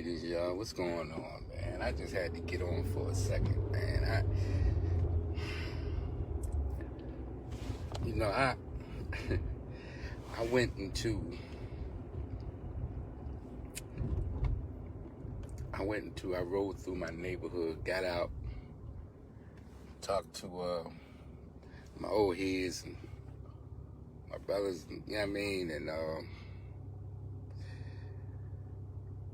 Greetings, y'all. What's going on, man? I just had to get on for a second, man. I I rode through my neighborhood, got out, talked to my old heads and my brothers, you know what I mean? And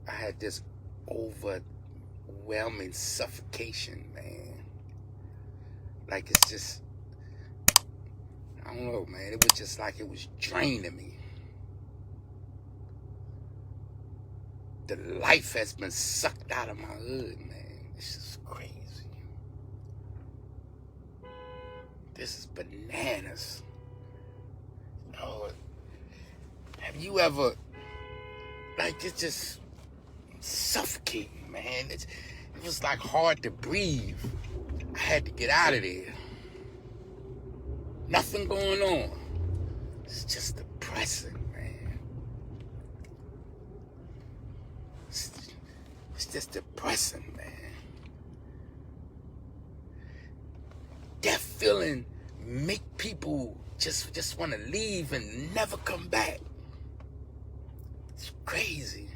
I had this overwhelming suffocation, man. Like it's just, I don't know, man. It was just like it was draining me. The life has been sucked out of my hood, man. It's just crazy. This is bananas. Oh, have you ever, like, it's just suffocating, man. It was like hard to breathe. I had to get out of there. Nothing going on. It's just depressing, man. It's just depressing, man. That feeling make people just want to leave and never come back. It's crazy.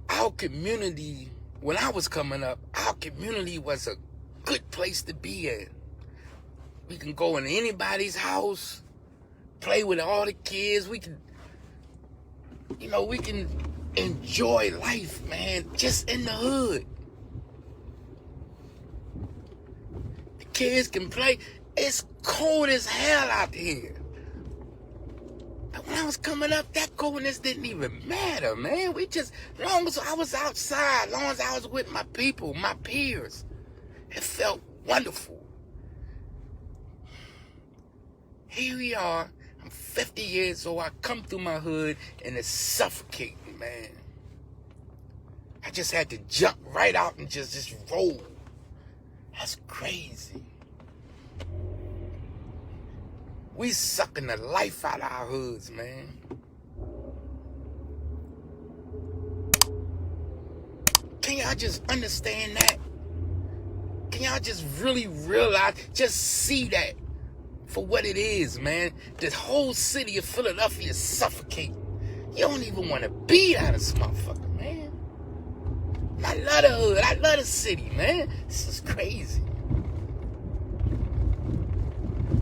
Our community, when I was coming up, our community was a good place to be in. We can go in anybody's house, play with all the kids. We can enjoy life, man, just in the hood. The kids can play. It's cold as hell out here. But when I was coming up, that coldness didn't even matter, man. Long as I was outside, long as I was with my people, my peers, it felt wonderful. Here we are. I'm 50 years old. I come through my hood and it's suffocating, man. I just had to jump right out and just roll. That's crazy. We sucking the life out of our hoods, man. Can y'all just understand that? Can y'all just really realize, just see that for what it is, man? The whole city of Philadelphia is suffocating. You don't even want to be out of this motherfucker, man. I love the hood. I love the city, man. This is crazy.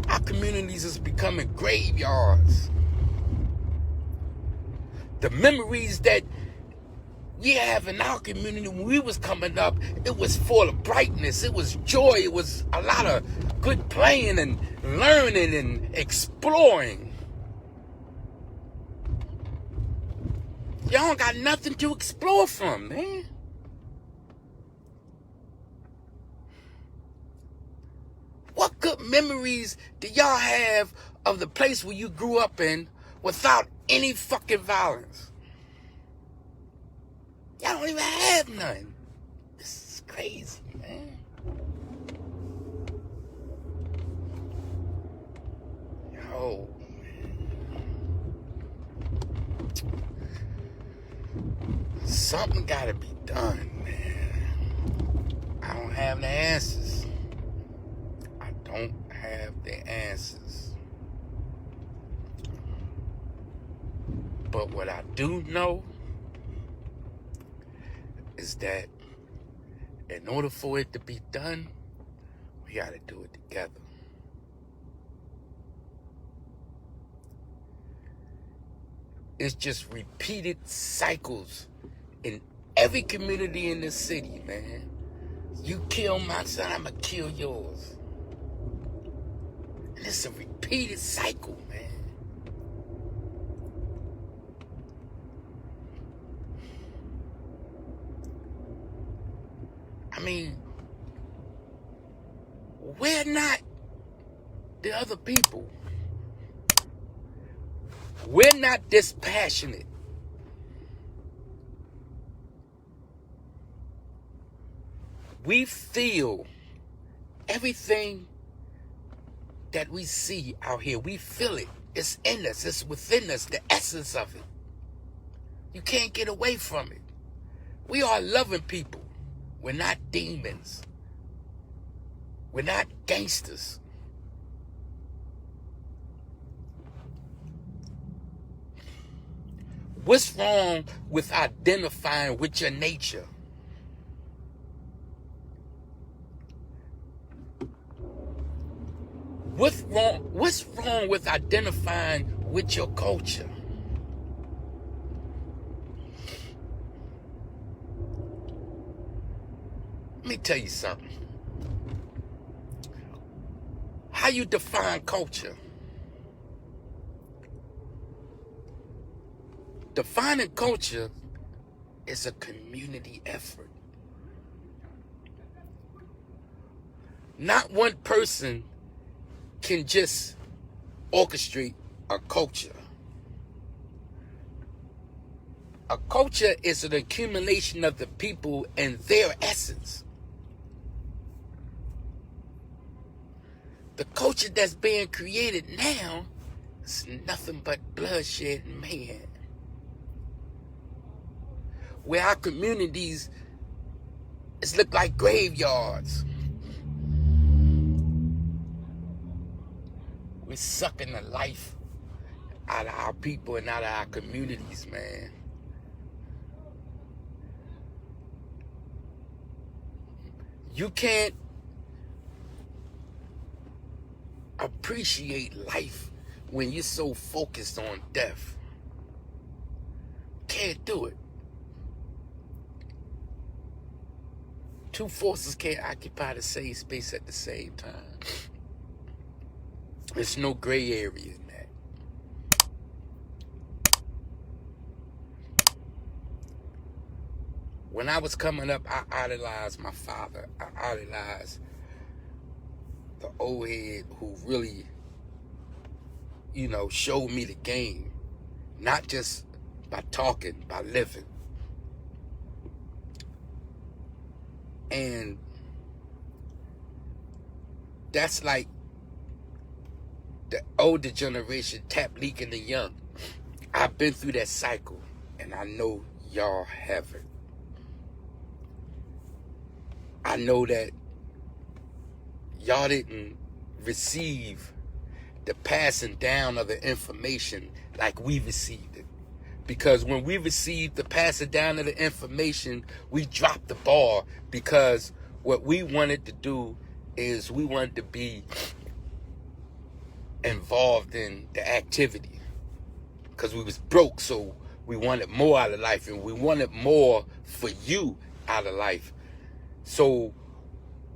Our communities is becoming graveyards. The memories that we have in our community when we was coming up, it was full of brightness. It was joy. It was a lot of good playing and learning and exploring. Y'all got nothing to explore from, man. What good memories do y'all have of the place where you grew up in without any fucking violence? Y'all don't even have none. This is crazy, man. Yo, man. Something gotta be done, man. I don't have the answers. I don't have the answers. But what I do know is that in order for it to be done, we gotta do it together. It's just repeated cycles in every community in this city, man. You kill my son, I'ma kill yours. And it's a repeated cycle, man. I mean, we're not the other people. We're not dispassionate. We feel everything that we see out here, we feel it. It's in us. It's within us, the essence of it. You can't get away from it. We are loving people. We're not demons. We're not gangsters. What's wrong with identifying with your nature? What's wrong with identifying with your culture? Let me tell you something. How you define culture? Defining culture is a community effort. Not one person can just orchestrate a culture. A culture is an accumulation of the people and their essence. The culture that's being created now is nothing but bloodshed and mayhem. Where our communities look like graveyards. We're sucking the life out of our people and out of our communities, man. You can't appreciate life when you're so focused on death. Can't do it. Two forces can't occupy the same space at the same time. There's no gray area in that. When I was coming up, I idolized my father. I idolized the old head who really, showed me the game. Not just by talking, by living. And that's like the older generation tap leaking the young. I've been through that cycle, and I know y'all haven't. I know that y'all didn't receive the passing down of the information like we received it. Because when we received the passing down of the information, we dropped the ball, because what we wanted to do is we wanted to be involved in the activity. Because we was broke, so we wanted more out of life, and we wanted more for you out of life. So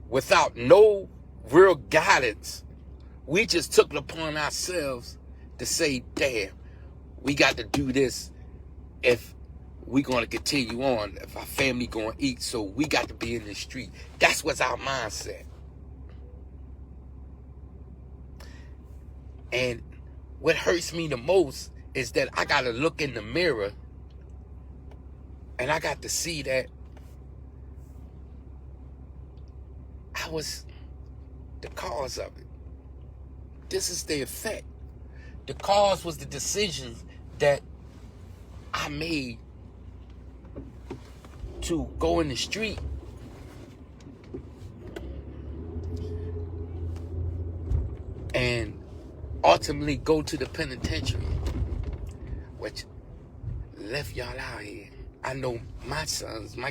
without no real guidance, we just took it upon ourselves to say, damn, we got to do this if we're going to continue on, if our family going to eat, so we got to be in the street. That's what's our mindset. And what hurts me the most is that I got to look in the mirror and I got to see that I was the cause of it. This is the effect. The cause was the decisions that I made to go in the street and ultimately go to the penitentiary, which left y'all out here. I know my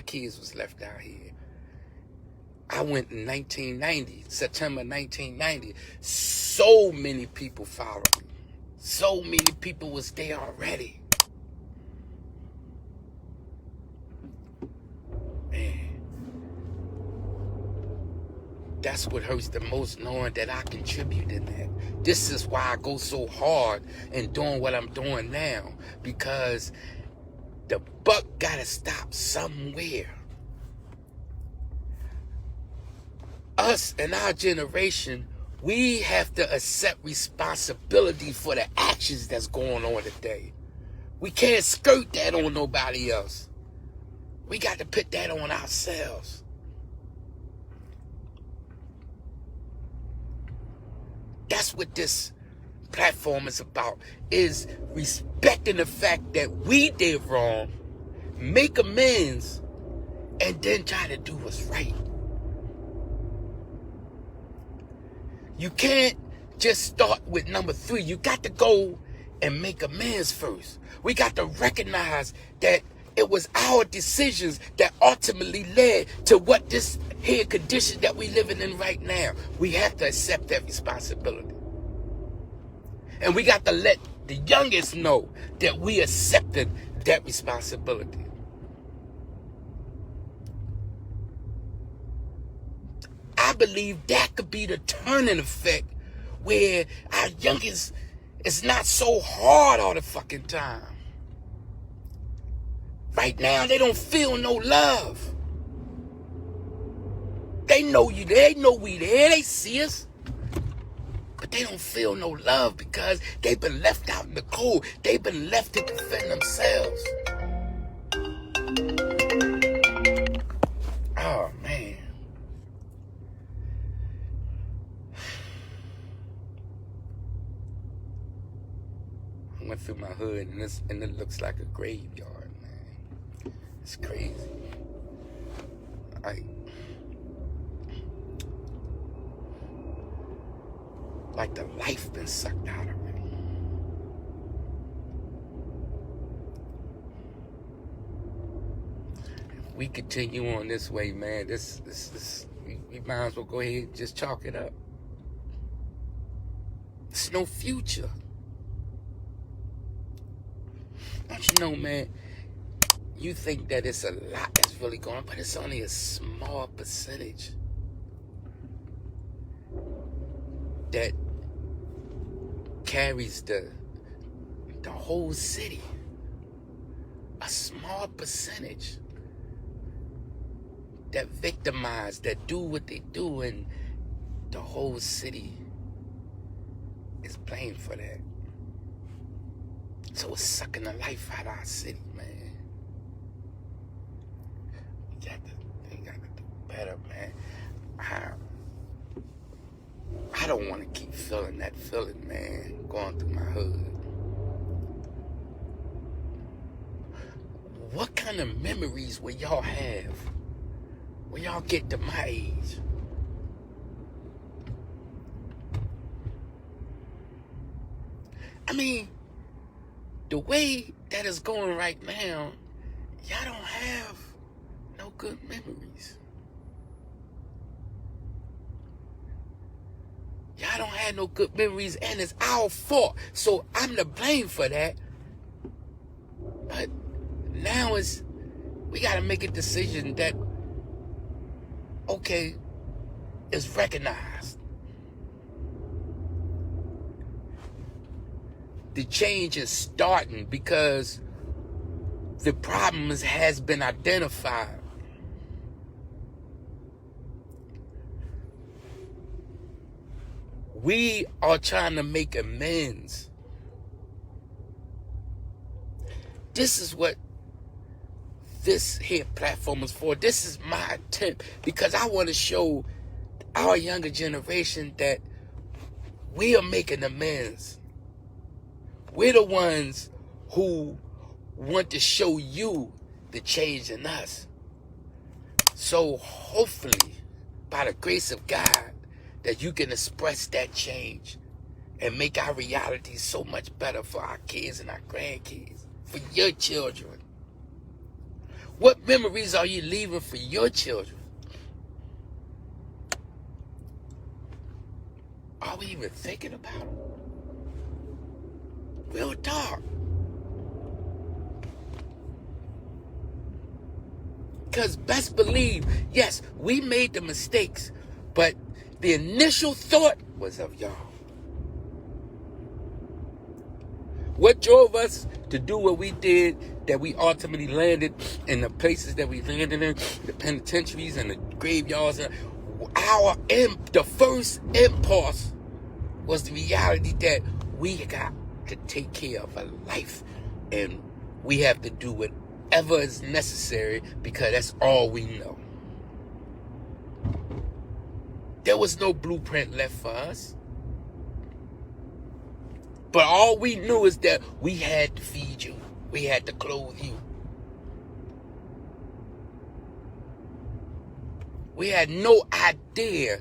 kids was left out here. I went in 1990, September 1990. So many people followed me. So many people was there already. Man, that's what hurts the most, knowing that I contribute in that. This is why I go so hard in doing what I'm doing now, because the buck gotta stop somewhere. Us and our generation, we have to accept responsibility for the actions that's going on today. We can't skirt that on nobody else. We got to put that on ourselves. That's what this platform is about, is respecting the fact that we did wrong, make amends, and then try to do what's right. You can't just start with number 3. You got to go and make amends first. We got to recognize that it was our decisions that ultimately led to what this here condition that we living in right now. We have to accept that responsibility. And we got to let the youngest know that we accepted that responsibility. I believe that could be the turning effect where our youngest is not so hard all the fucking time. Right now, they don't feel no love. They know you there, they know we there, they see us. But they don't feel no love because they've been left out in the cold. They've been left to defend themselves. Oh, man. I went through my hood and it looks like a graveyard, man. It's crazy. Like the life been sucked out of me. If we continue on this way, man, we might as well go ahead and just chalk it up. There's no future. Don't you know, man, you think that it's a lot that's really going on, but it's only a small percentage that carries the whole city. A small percentage that victimize, that do what they do, and the whole city is blamed for that. So it's sucking the life out of our city, man. We got to do better, man. I don't want to keep feeling that feeling, man, going through my hood. What kind of memories will y'all have when y'all get to my age? I mean, the way that it's going right now, y'all don't have no good memories. Y'all don't have no good memories, and it's our fault. So I'm to blame for that. But now we got to make a decision that, okay, is recognized. The change is starting because the problem has been identified. We are trying to make amends. This is what this here platform is for. This is my attempt because I want to show our younger generation that we are making amends. We're the ones who want to show you the change in us. So hopefully, by the grace of God, that you can express that change and make our reality so much better for our kids and our grandkids, for your children. What memories are you leaving for your children? Are we even thinking about them? Real talk. Because best believe, yes, we made the mistakes, but the initial thought was of y'all. What drove us to do what we did, that we ultimately landed in the places that we landed in, the penitentiaries and the graveyards, and the first impulse was the reality that we got to take care of a life, and we have to do whatever is necessary because that's all we know. There was no blueprint left for us. But all we knew is that we had to feed you. We had to clothe you. We had no idea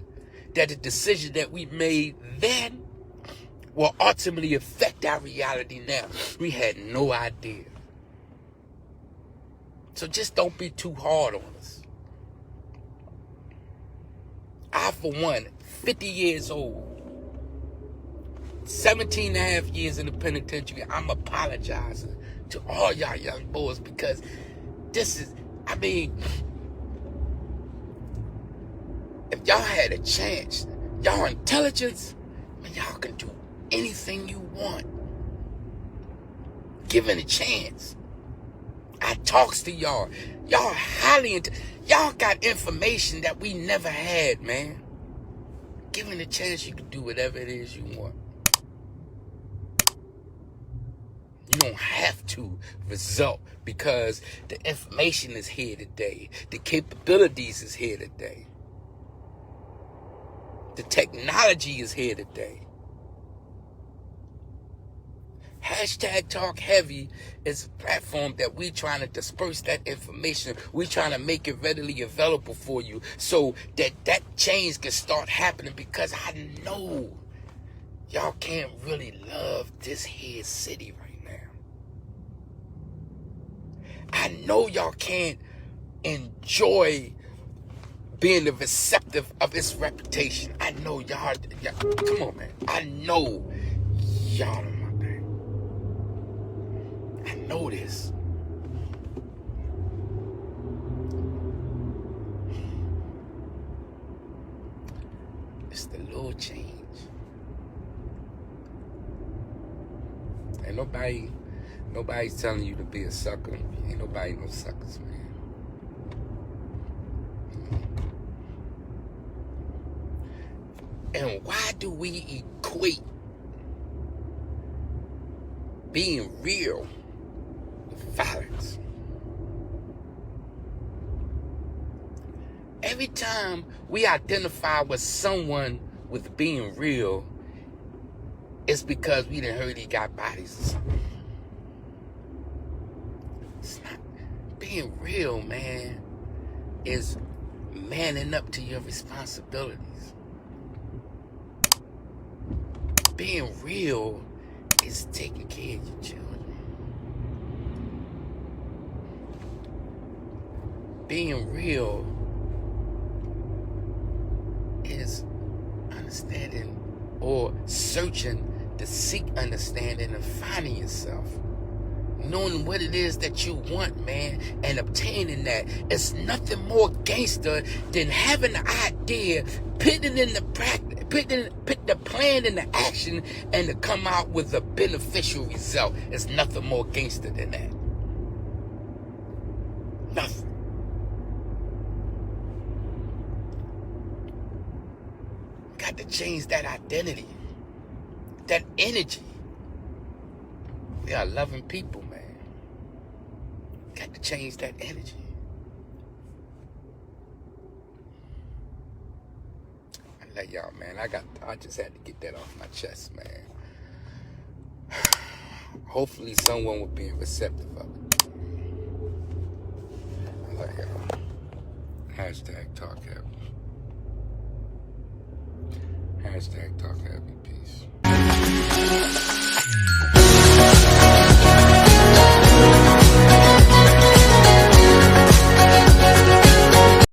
that the decision that we made then will ultimately affect our reality now. We had no idea. So just don't be too hard on us. I, for one, 50 years old, 17 and a half years in the penitentiary, I'm apologizing to all y'all young boys because this is, I mean, if y'all had a chance, y'all intelligence, man, y'all can do anything you want. Given a chance. I talks to y'all. Y'all highly y'all got information that we never had, man. Given a chance, you can do whatever it is you want. You don't have to result because the information is here today. The capabilities is here today. The technology is here today. Hashtag Talk Heavy is a platform that we're trying to disperse that information. We're trying to make it readily available for you so that that change can start happening, because I know y'all can't really love this here city right now. I know y'all can't enjoy being the receptive of its reputation. I know y'all come on, man. I know y'all are my man. I know this. It's the little change. And nobody's telling you to be a sucker. Ain't nobody no suckers, man. And why do we equate being real with violence? Every time we identify with someone with being real, it's because we done heard he got bodies or something. It's not. Being real, man, is manning up to your responsibilities. Being real is taking care of your children. Being real is understanding or searching to seek understanding and finding yourself. Knowing what it is that you want, man, and obtaining that. It's nothing more gangster than having the idea, putting the plan into action, and to come out with a beneficial result. It's nothing more gangster than that. Nothing. Got to change that identity, that energy. We are loving people, man. Got to change that energy. I love y'all, man. I just had to get that off my chest, man. Hopefully someone will be receptive of it. I love y'all. Hashtag Talk Heavy. Hashtag Talk Heavy. Peace.